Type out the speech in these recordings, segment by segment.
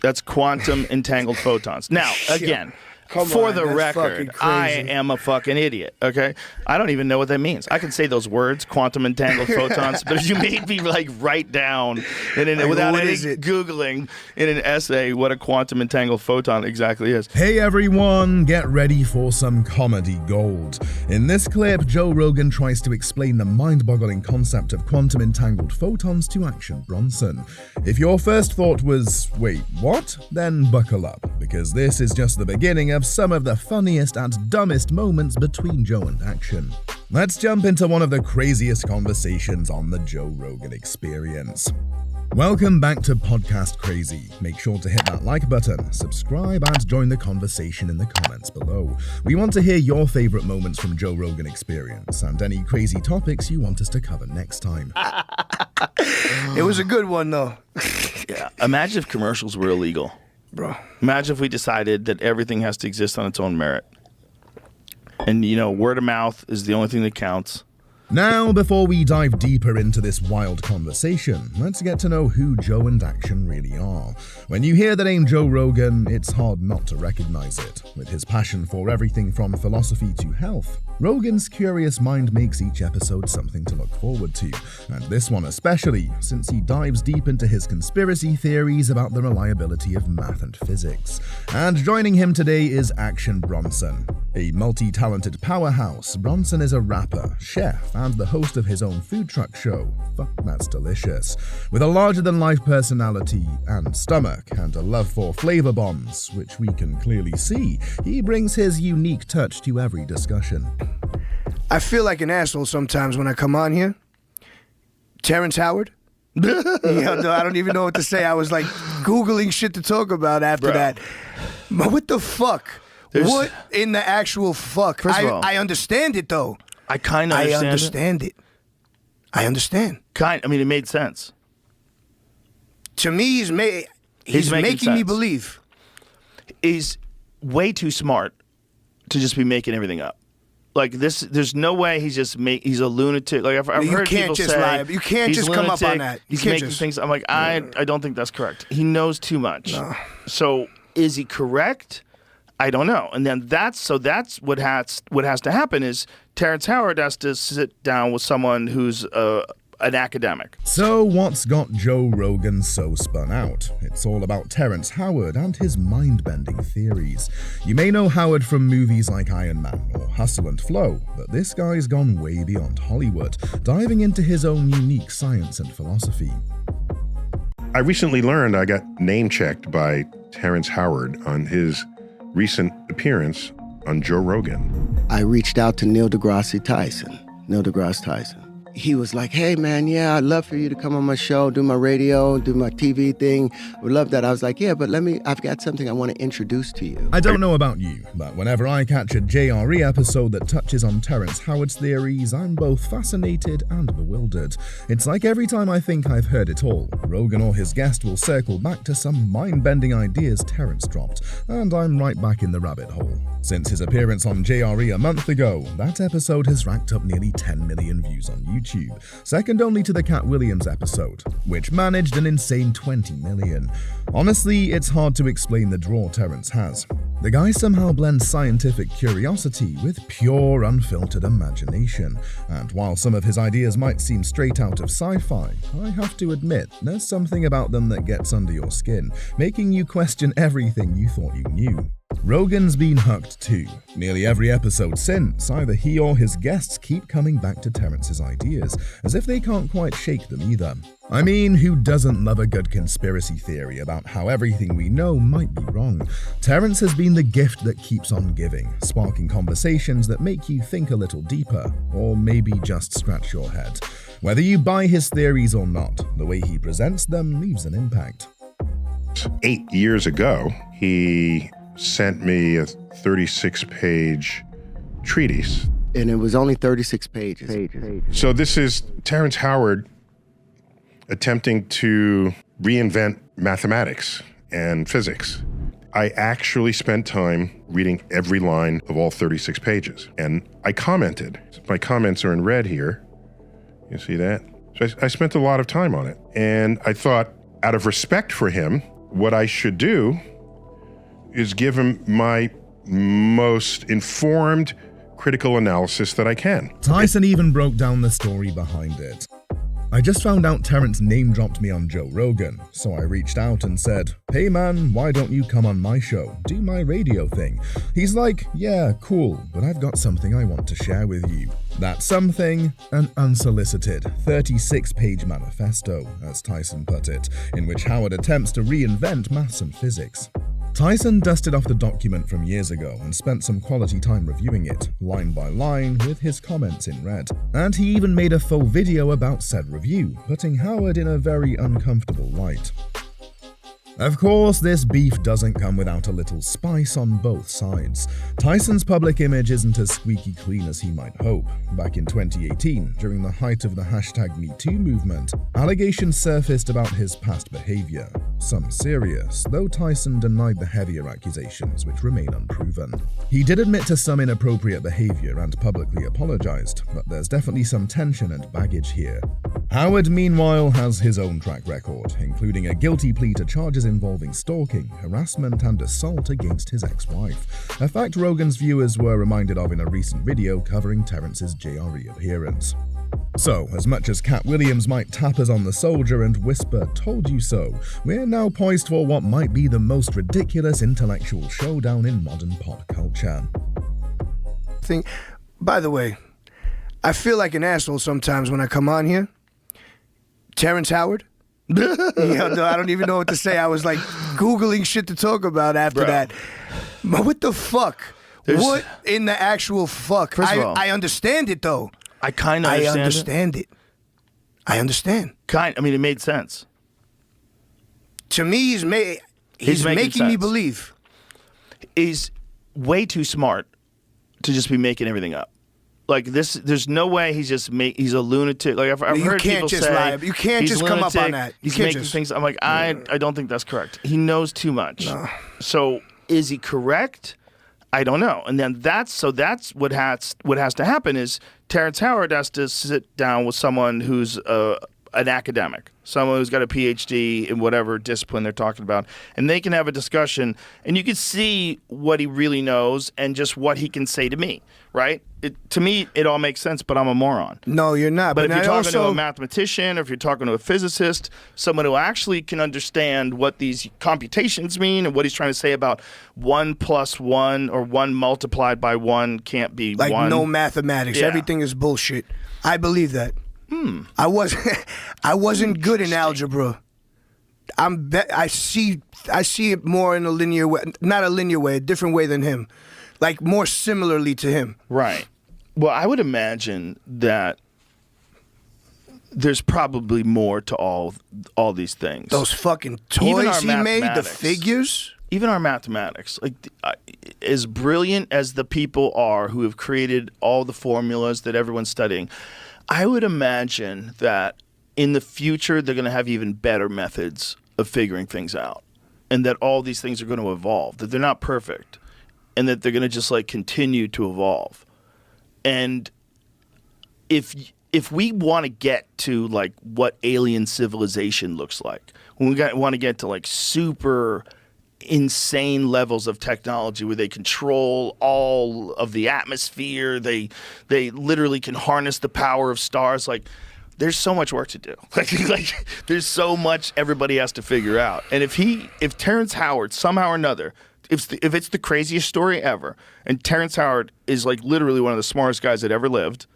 That's quantum entangled photons. Now, again, for the record, I am a fucking idiot, okay? I don't even know what that means. I can say those words, quantum entangled photons, but if you made me write down without any Googling in an essay what a quantum entangled photon exactly is. Hey everyone, get ready for some comedy gold. In this clip, Joe Rogan tries to explain the mind-boggling concept of quantum entangled photons to Action Bronson. If your first thought was, wait, what? Then buckle up, because this is just the beginning of some of the funniest and dumbest moments between Joe and Action. Let's jump into one of the craziest conversations on the Joe Rogan Experience. Welcome back to Podcast Crazy. Make sure to hit that like button, subscribe, and join the conversation in the comments below. We want to hear your favorite moments from Joe Rogan Experience and any crazy topics you want us to cover next time. It was a good one, though. Yeah. Imagine if commercials were illegal. Bro. Imagine if we decided that everything has to exist on its own merit. And, word of mouth is the only thing that counts. Now, before we dive deeper into this wild conversation, let's get to know who Joe and Action really are. When you hear the name Joe Rogan, it's hard not to recognize it. With his passion for everything from philosophy to health, Rogan's curious mind makes each episode something to look forward to, and this one especially, since he dives deep into his conspiracy theories about the reliability of math and physics. And joining him today is Action Bronson. A multi-talented powerhouse, Bronson is a rapper, chef, and the host of his own food truck show, Fuck That's Delicious. With a larger-than-life personality and stomach and a love for flavor bombs, which we can clearly see, he brings his unique touch to every discussion. I feel like an asshole sometimes when I come on here. Terrence Howard? I don't even know what to say. I was like Googling shit to talk about after that. But what the fuck? What in the actual fuck? First of all, I understand it, though. I kind of understand it. I understand. It made sense. To me, he's making me believe. He's way too smart to just be making everything up. Like this, there's no way he's a lunatic. Like I've heard people say, you can't just come up on that. He's making things. I'm like, I don't think that's correct. He knows too much. No. So is he correct? I don't know. And then that's what has to happen is Terrence Howard has to sit down with someone who's an academic. So what's got Joe Rogan so spun out? It's all about Terrence Howard and his mind-bending theories. You may know Howard from movies like Iron Man or Hustle and Flow, but this guy's gone way beyond Hollywood, diving into his own unique science and philosophy. I recently learned I got name-checked by Terrence Howard on his recent appearance on Joe Rogan. I reached out to Neil deGrasse Tyson. He was like, hey man, yeah, I'd love for you to come on my show, do my radio, do my TV thing. I would love that. I was like, yeah, but I've got something I want to introduce to you. I don't know about you, but whenever I catch a JRE episode that touches on Terrence Howard's theories, I'm both fascinated and bewildered. It's like every time I think I've heard it all, Rogan or his guest will circle back to some mind-bending ideas Terrence dropped, and I'm right back in the rabbit hole. Since his appearance on JRE a month ago, that episode has racked up nearly 10 million views on YouTube, second only to the Cat Williams episode, which managed an insane 20 million. Honestly, it's hard to explain the draw Terrence has. The guy somehow blends scientific curiosity with pure, unfiltered imagination, and while some of his ideas might seem straight out of sci-fi, I have to admit, there's something about them that gets under your skin, making you question everything you thought you knew. Rogan's been hooked too. Nearly every episode since, either he or his guests keep coming back to Terrence's ideas, as if they can't quite shake them either. I mean, who doesn't love a good conspiracy theory about how everything we know might be wrong? Terrence has been the gift that keeps on giving, sparking conversations that make you think a little deeper, or maybe just scratch your head. Whether you buy his theories or not, the way he presents them leaves an impact. 8 years ago, he sent me a 36-page treatise. And it was only 36 pages. So this is Terrence Howard attempting to reinvent mathematics and physics. I actually spent time reading every line of all 36 pages, and I commented. My comments are in red here. You see that? So I spent a lot of time on it, and I thought, out of respect for him, what I should do is give him my most informed critical analysis that I can. Tyson even broke down the story behind it. I just found out Terrence name-dropped me on Joe Rogan, so I reached out and said, "Hey man, why don't you come on my show, do my radio thing?" He's like, "Yeah, cool, but I've got something I want to share with you." That something, an unsolicited 36-page manifesto, as Tyson put it, in which Howard attempts to reinvent maths and physics. Tyson dusted off the document from years ago and spent some quality time reviewing it, line by line, with his comments in red. And he even made a full video about said review, putting Howard in a very uncomfortable light. Of course, this beef doesn't come without a little spice on both sides. Tyson's public image isn't as squeaky clean as he might hope. Back in 2018, during the height of the #MeToo movement, allegations surfaced about his past behavior. Some serious, though Tyson denied the heavier accusations, which remain unproven. He did admit to some inappropriate behavior and publicly apologized, but there's definitely some tension and baggage here. Howard, meanwhile, has his own track record, including a guilty plea to charges involving stalking, harassment, and assault against his ex-wife, a fact Rogan's viewers were reminded of in a recent video covering Terrence's JRE appearance. So, as much as Cat Williams might tap us on the shoulder and whisper, "Told you so," we're now poised for what might be the most ridiculous intellectual showdown in modern pop culture. By the way, I feel like an asshole sometimes when I come on here. Terrence Howard? I don't even know what to say. I was like Googling shit to talk about after that. But what the fuck? What in the actual fuck? First of all, I understand it though. I kind of understand it. I understand. I mean, it made sense. To me, he's making me believe. He's way too smart to just be making everything up. Like this, there's no way he's a lunatic. Like I've heard people say, you can't just come up on that. He's making things. I'm like, I don't think that's correct. He knows too much. No. So is he correct? I don't know. And then that's what has to happen is Terrence Howard has to sit down with someone who's an academic, someone who's got a PhD in whatever discipline they're talking about, and they can have a discussion, and you can see what he really knows and just what he can say to me, right? To me, it all makes sense, but I'm a moron. No, you're not. But if you're talking to a mathematician, or if you're talking to a physicist, someone who actually can understand what these computations mean and what he's trying to say about 1 + 1 or 1 multiplied by 1 can't be like 1. No mathematics. Yeah. Everything is bullshit. I believe that. I wasn't good in algebra. I see it more in a linear way, not a linear way, a different way than him, like more similarly to him. Right. Well, I would imagine that there's probably more to all these things. Those fucking toys he made, the figures. Even our mathematics, like as brilliant as the people are who have created all the formulas that everyone's studying, I would imagine that in the future they're going to have even better methods of figuring things out, and that all these things are going to evolve, that they're not perfect, and that they're going to just like continue to evolve. And if we want to get to like what alien civilization looks like, when we want to get to like super insane levels of technology where they control all of the atmosphere, they literally can harness the power of stars, like there's so much work to do. Like there's so much everybody has to figure out. And if Terrence Howard somehow or another, if it's the craziest story ever, and Terrence Howard is like literally one of the smartest guys that ever lived,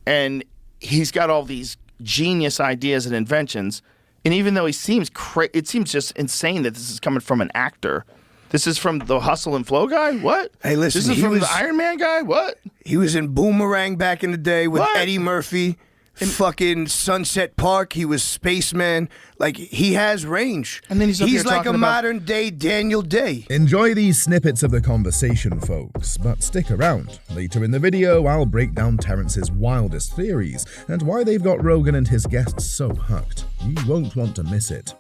and he's got all these genius ideas and inventions, and even though it seems just insane that this is coming from an actor. This is from the Hustle and Flow guy? What? Hey, listen. This is from the Iron Man guy? What? He was in Boomerang back in the day with Eddie Murphy. In fucking Sunset Park, he was Spaceman. Like, he has range. And then he's like a modern day Daniel Day. Enjoy these snippets of the conversation, folks, but stick around. Later in the video, I'll break down Terrence's wildest theories and why they've got Rogan and his guests so hooked. You won't want to miss it.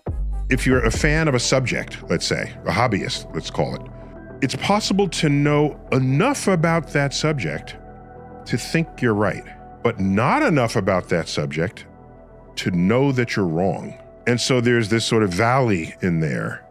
If you're a fan of a subject, let's say, a hobbyist, let's call it, it's possible to know enough about that subject to think you're right, but not enough about that subject to know that you're wrong. And so there's this sort of valley in there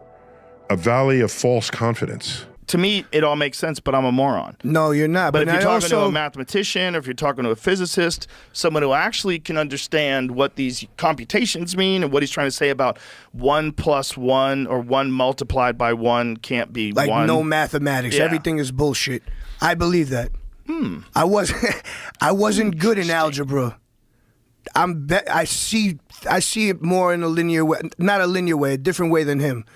a valley of false confidence. To me, it all makes sense, but I'm a moron. No, you're not. But if you're talking to also, a mathematician, or if you're talking to a physicist, someone who actually can understand what these computations mean and what he's trying to say about 1 + 1 or 1 multiplied by 1 can't be like 1. no mathematics. Yeah. Everything is bullshit. I believe that. I wasn't good in algebra. I see it more in a linear way, not a linear way, a different way than him.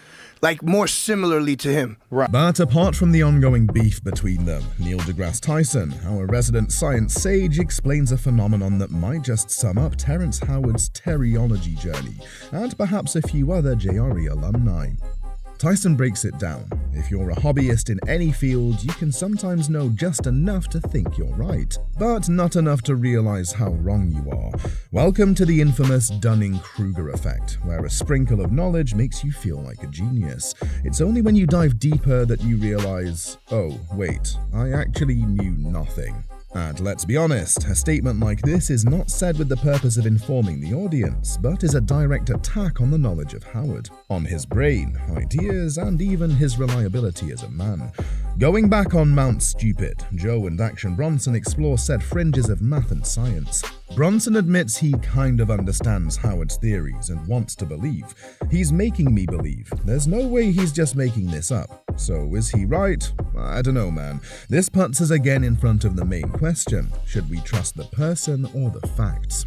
Like more similarly to him. Right. But apart from the ongoing beef between them, Neil deGrasse Tyson, our resident science sage, explains a phenomenon that might just sum up Terrence Howard's teriology journey, and perhaps a few other JRE alumni. Tyson breaks it down. If you're a hobbyist in any field, you can sometimes know just enough to think you're right, but not enough to realize how wrong you are. Welcome to the infamous Dunning-Kruger effect, where a sprinkle of knowledge makes you feel like a genius. It's only when you dive deeper that you realize, oh, wait, I actually knew nothing. And let's be honest, a statement like this is not said with the purpose of informing the audience, but is a direct attack on the knowledge of Howard, on his brain, ideas, and even his reliability as a man. Going back on Mount Stupid, Joe and Action Bronson explore said fringes of math and science. Bronson admits he kind of understands Howard's theories and wants to believe. He's making me believe. There's no way he's just making this up. So is he right? I don't know, man. This puts us again in front of the main question. Should we trust the person or the facts?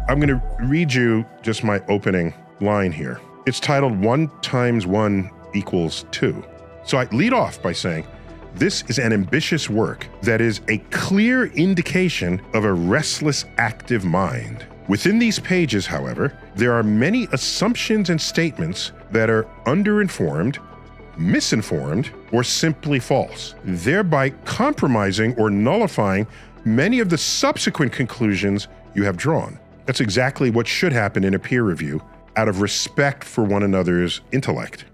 I'm going to read you just my opening line here. It's titled 1 × 1 = 2. So I lead off by saying, this is an ambitious work that is a clear indication of a restless, active mind. Within these pages, however, there are many assumptions and statements that are underinformed, misinformed, or simply false, thereby compromising or nullifying many of the subsequent conclusions you have drawn. That's exactly what should happen in a peer review, out of respect for one another's intellect.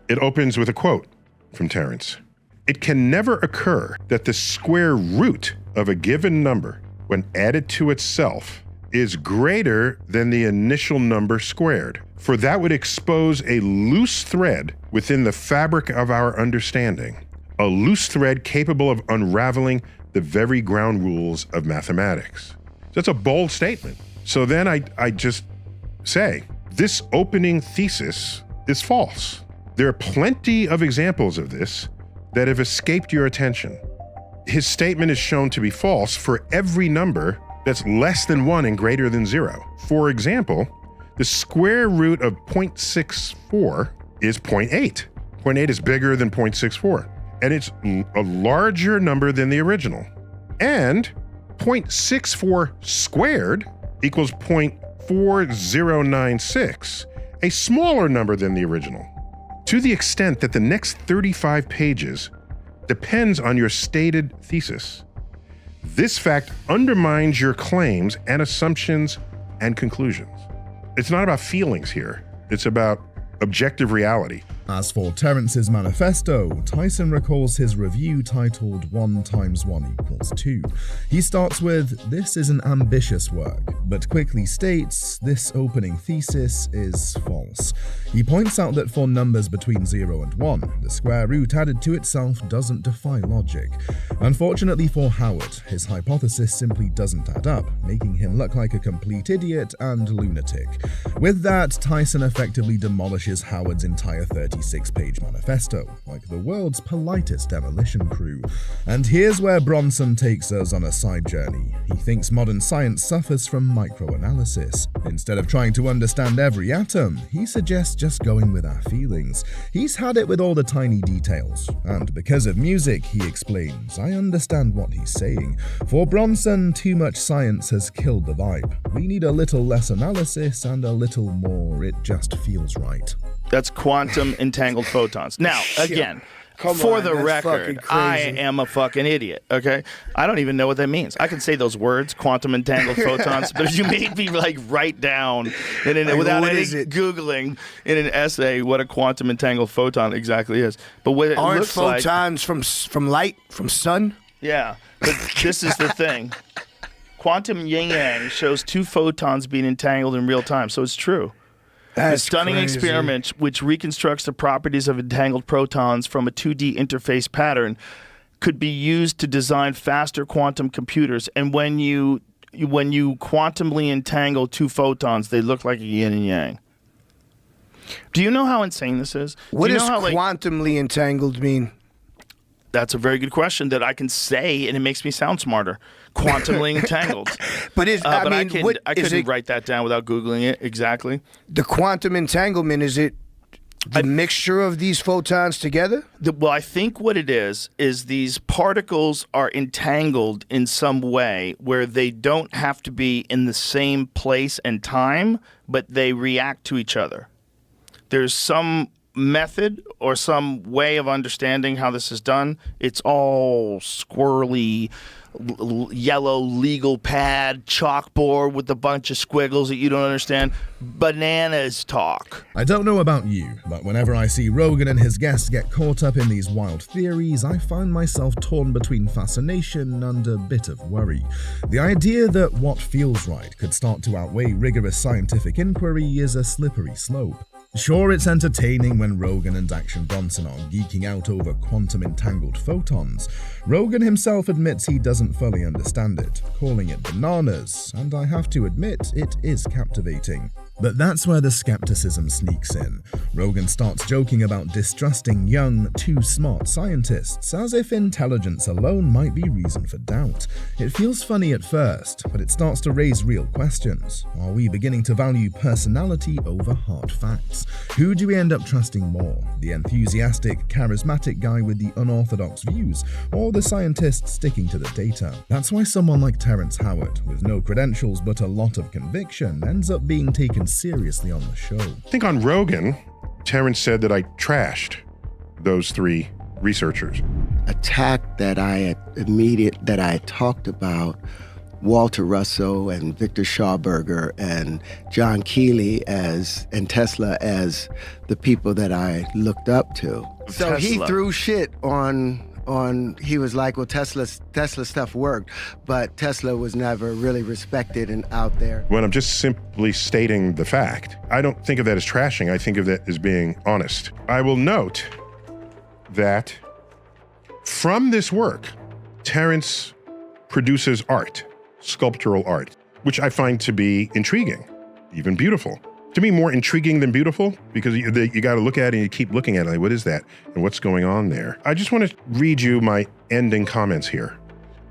It opens with a quote from Terrence. It can never occur that the square root of a given number, when added to itself, is greater than the initial number squared, for that would expose a loose thread within the fabric of our understanding, a loose thread capable of unraveling the very ground rules of mathematics. That's a bold statement. So then I just say, this opening thesis is false. There are plenty of examples of this that have escaped your attention. His statement is shown to be false for every number that's less than 1 and greater than 0. For example, the square root of 0.64 is 0.8. 0.8 is bigger than 0.64, and it's a larger number than the original. And 0.64 squared equals 0.4096, a smaller number than the original. To the extent that the next 35 pages depends on your stated thesis, this fact undermines your claims and assumptions and conclusions. It's not about feelings here. It's about objective reality. As for Terrence's manifesto, Tyson recalls his review titled 1 × 1 = 2. He starts with, this is an ambitious work, but quickly states this opening thesis is false. He points out that for numbers between 0 and 1, the square root added to itself doesn't defy logic. Unfortunately for Howard, his hypothesis simply doesn't add up, making him look like a complete idiot and lunatic. With that, Tyson effectively demolishes Howard's entire 36-page manifesto, like the world's politest demolition crew. And here's where Bronson takes us on a side journey. He thinks modern science suffers from microanalysis. Instead of trying to understand every atom, he suggests just going with our feelings. He's had it with all the tiny details. And because of music, he explains, I understand what he's saying. For Bronson, too much science has killed the vibe. We need a little less analysis and a little more, it just feels right. That's quantum entangled photons. Now, again, for the record, I am a fucking idiot, okay? I don't even know what that means. I can say those words, quantum entangled photons, but if you made me write down without any Googling in an essay what a quantum entangled photon exactly is. But what it Aren't looks like... photons from light, from sun? Yeah, but this is the thing. Quantum yin-yang shows 2 photons being entangled in real time, so it's true. That's a stunning crazy. experiment which reconstructs the properties of entangled protons from a 2D interface pattern could be used to design faster quantum computers. And when you quantumly entangle two photons, they look like a yin and yang. Do you know how insane this is? What do you does know how, quantumly entangled mean? That's a very good question that I can say, and it makes me sound smarter. Quantumly entangled. But I couldn't write that down without Googling it exactly. The quantum entanglement, is it the mixture of these photons together? Well, I think what it is these particles are entangled in some way where they don't have to be in the same place and time, but they react to each other. There's some method or some way of understanding how this is done. It's all squirrely, yellow legal pad, chalkboard with a bunch of squiggles that you don't understand. Bananas talk. I don't know about you, but whenever I see Rogan and his guests get caught up in these wild theories, I find myself torn between fascination and a bit of worry. The idea that what feels right could start to outweigh rigorous scientific inquiry is a slippery slope. Sure, it's entertaining when Rogan and Action Bronson are geeking out over quantum-entangled photons. Rogan himself admits he doesn't fully understand it, calling it bananas, and I have to admit, it is captivating. But that's where the skepticism sneaks in. Rogan starts joking about distrusting young, too smart scientists, as if intelligence alone might be reason for doubt. It feels funny at first, but it starts to raise real questions. Are we beginning to value personality over hard facts? Who do we end up trusting more? The enthusiastic, charismatic guy with the unorthodox views, or the scientist sticking to the data? That's why someone like Terrence Howard, with no credentials but a lot of conviction, ends up being taken seriously on the show. I think on Rogan, Terrence said that I trashed those three researchers. Attack that I had talked about Walter Russell and Victor Schauberger and John Keeley and Tesla as the people that I looked up to. So he threw shit on he was like, well, Tesla stuff worked, but Tesla was never really respected and out there. When I'm just simply stating the fact, I don't think of that as trashing. I think of that as being honest. I will note that from this work, Terrence produces art, sculptural art, which I find to be intriguing, even beautiful. To me, more intriguing than beautiful, because you got to look at it and you keep looking at it, like, what is that? And what's going on there? I just want to read you my ending comments here.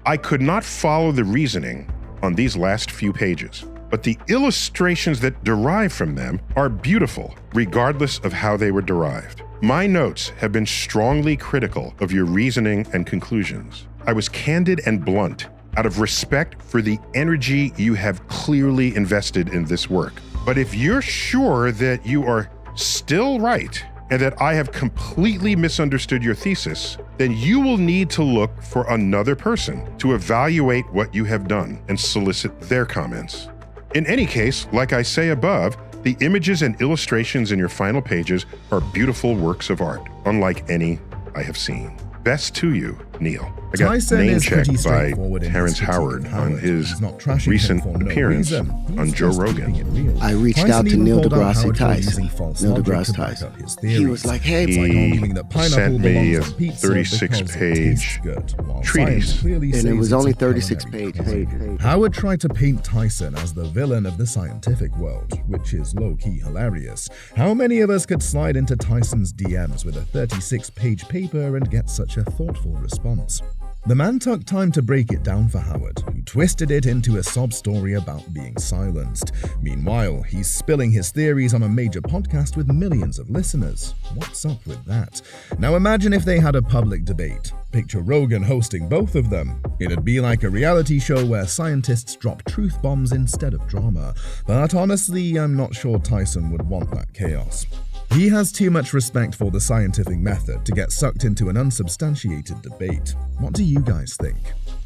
I could not follow the reasoning on these last few pages, but the illustrations that derive from them are beautiful, regardless of how they were derived. My notes have been strongly critical of your reasoning and conclusions. I was candid and blunt out of respect for the energy you have clearly invested in this work. But if you're sure that you are still right and that I have completely misunderstood your thesis, then you will need to look for another person to evaluate what you have done and solicit their comments. In any case, like I say above, the images and illustrations in your final pages are beautiful works of art, unlike any I have seen. Best to you, Neil. I got Tyson name is checked pretty by straightforward in his Terrence critique Howard of on his He's not trashing recent him for no appearance reason. He's on Joe just Rogan. keeping it real. I reached Tyson out to even Neil called out deGrasse Howard for Tyson. using false Neil logic deGrasse to back Tyson. up his He was theories. like, hey, It's like arguing that pineapple sent me belongs a on pizza 36 because it page tastes good, while treatise. science clearly and says it was it's only a 36 culinary pages. crime. Howard tried to paint Tyson as the villain of the scientific world, which is low-key hilarious. How many of us could slide into Tyson's DMs with a 36-page paper and get such a thoughtful response? The man took time to break it down for Howard, who twisted it into a sob story about being silenced. Meanwhile, he's spilling his theories on a major podcast with millions of listeners. What's up with that? Now imagine if they had a public debate. Picture Rogan hosting both of them. It'd be like a reality show where scientists drop truth bombs instead of drama. But honestly, I'm not sure Tyson would want that chaos. He has too much respect for the scientific method to get sucked into an unsubstantiated debate. What do you guys think?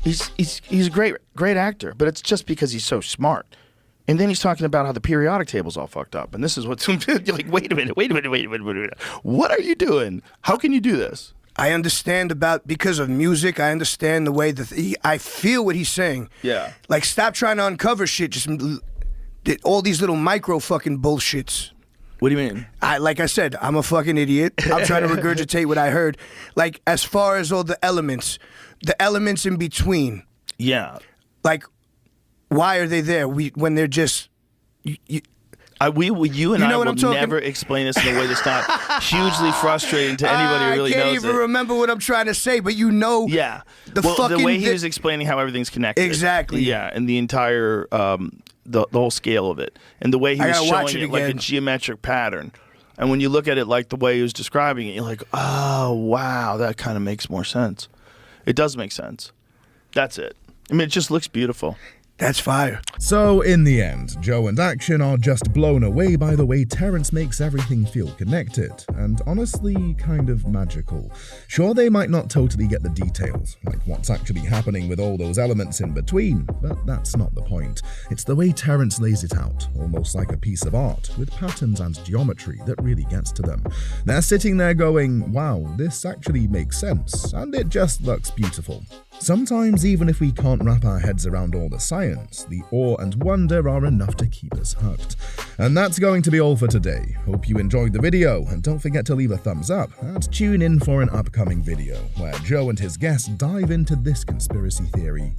He's a great actor, but it's just because he's so smart. And then he's talking about how the periodic table's all fucked up. And this is what's you're like, wait a minute. What are you doing? How can you do this? I understand because of music, I understand the way I feel what he's saying. Yeah. Like, stop trying to uncover shit, just all these little micro fucking bullshits. What do you mean? Like I said, I'm a fucking idiot. I'm trying to regurgitate what I heard. Like, as far as all the elements in between. Yeah. Like, why are they there? When they're just... You I will I'm talking? never explain this in a way that's not hugely frustrating to anybody who really knows I can't even remember what I'm trying to say, but Yeah. The way he was explaining how everything's connected. Exactly. Yeah, and the entire, the whole scale of it. And the way he was showing it like a geometric pattern. And when you look at it like the way he was describing it, you're like, oh, wow, that kind of makes more sense. It does make sense. That's it. I mean, it just looks beautiful. That's fire. So, in the end, Joe and Action are just blown away by the way Terrence makes everything feel connected, and honestly, kind of magical. Sure, they might not totally get the details, like what's actually happening with all those elements in between, but that's not the point. It's the way Terrence lays it out, almost like a piece of art, with patterns and geometry that really gets to them. They're sitting there going, wow, this actually makes sense, and it just looks beautiful. Sometimes, even if we can't wrap our heads around all the science, the awe and wonder are enough to keep us hooked. And that's going to be all for today. Hope you enjoyed the video, and don't forget to leave a thumbs up and tune in for an upcoming video where Joe and his guests dive into this conspiracy theory.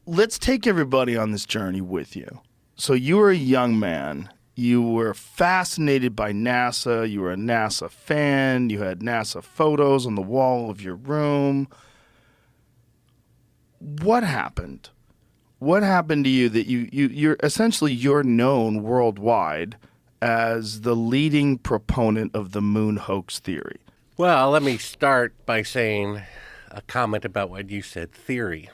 Let's take everybody on this journey with you. So you were a young man. You were fascinated by NASA. You were a NASA fan. You had NASA photos on the wall of your room. What happened? What happened to you that you're known worldwide as the leading proponent of the moon hoax theory? Well, let me start by saying a comment about what you said, theory.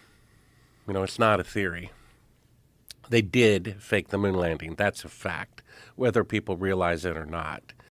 You know, it's not a theory. They did fake the moon landing. That's a fact, whether people realize it or not.